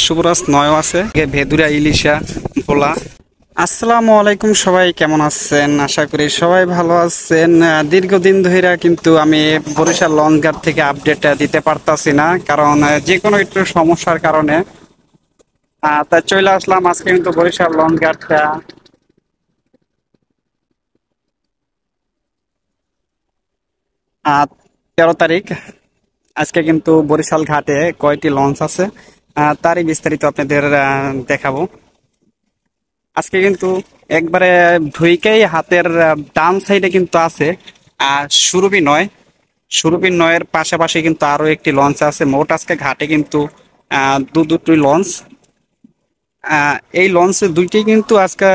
শুভরাজ নয় আছে ভেদুরা ইলিশা ভোলা। আসসালামু আলাইকুম, সবাই কেমন আছেন? আশা করি সবাই ভালো আছেন। দীর্ঘদিন ধরে কিন্তু আমি বরিশাল লঞ্চ ঘাট থেকে আপডেট দিতে পারতাছি না, কারণ যে কোনো একটু সমস্যার কারণে তাই চলে আসলাম আজকে কিন্তু বরিশাল লঞ্চ ঘাটটা 13 তারিখ। আজকে কিন্তু বরিশাল ঘাটে কয়টি লঞ্চ আছে তারই বিস্তারিত আপনাদের দেখাবো। আজকে কিন্তু একবারে ঢুইকেই হাতের ডান সাইডে কিন্তু আছে সুরভি নয়। সুরভি নয়ের পাশাপাশি কিন্তু আরো একটি লঞ্চ আছে। মোট আজকে ঘাটে কিন্তু দুটি লঞ্চ। এই লঞ্চ দুইটি কিন্তু আজকে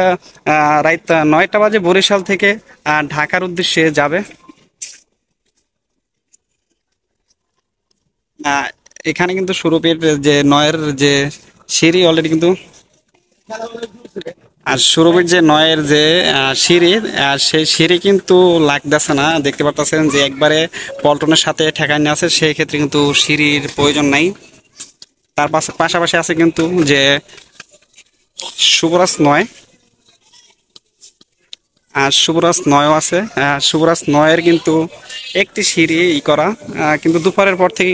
রাত 9টা বাজে বরিশাল থেকে ঢাকার উদ্দেশ্যে যাবে। আহ, এখানে কিন্তু সুরভির যে নয়ের যে সিঁড়ি অলরেডি কিন্তু, আর সুরভির যে নয়ের যে সিঁড়ি সেই সিঁড়ি কিন্তু লাগতেছে না। দেখতে পাচ্ছেন যে একবারে পল্টনের সাথে ঠেকানো আছে, সেই ক্ষেত্রে কিন্তু সিঁড়ির প্রয়োজন নাই। তার পাশাপাশি আছে কিন্তু যে শুভরাজ নয়, আর শুভরাজ নয়ও আছে। শুভরাজ নয়ের কিন্তু একটি সিঁড়ি করা, কিন্তু দুপুরের পর থেকে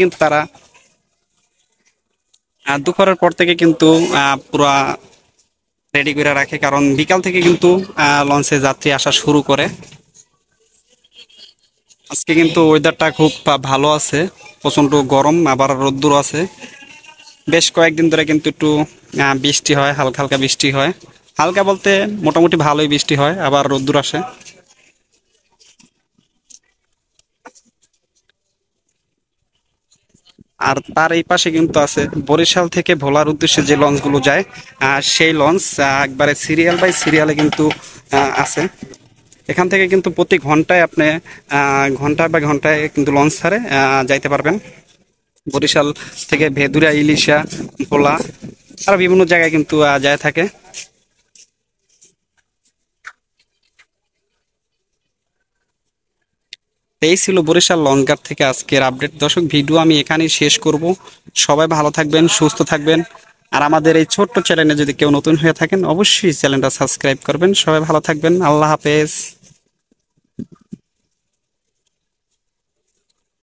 কিন্তু পুরা রেডি করে রাখে, কারণ বিকাল থেকে কিন্তু লঞ্চে যাত্রী আসা শুরু করে। আজকে কিন্তু ওয়েদারটা খুব ভালো আছে, প্রচন্ড গরম আবার রোদ্দুর আছে। বেশ কয়েকদিন ধরে কিন্তু একটু বৃষ্টি হয়, হালকা হালকা বৃষ্টি হয়। হালকা বলতে মোটামুটি ভালোই বৃষ্টি হয়, আবার রোদ্দুর আসে। আর তার এই পাশে কিন্তু আছে বরিশাল থেকে ভোলার উদ্দেশ্যে যে লঞ্চগুলো যায়, সেই লঞ্চ একবারে সিরিয়াল বাই সিরিয়ালে কিন্তু আছে। এখান থেকে কিন্তু প্রতি ঘন্টায় আপনি ঘন্টায় বা ঘন্টায় কিন্তু লঞ্চ ছাড়ে যাইতে পারবেন বরিশাল থেকে ভেদুরা ইলিশা ভোলা আর বিভিন্ন জায়গায় কিন্তু যায় থাকে। এই ছিল বরিশাল লঞ্চ ঘাট থেকে আজকের আপডেট। দর্শক, ভিডিও আমি এখানেই শেষ করব। সবাই ভালো থাকবেন, সুস্থ থাকবেন। আর আমাদের এই ছোট্ট চ্যানেলে যদি কেউ নতুন হয়ে থাকেন, অবশ্যই চ্যানেলটা সাবস্ক্রাইব করবেন। সবাই ভালো থাকবেন, আল্লাহ হাফেজ।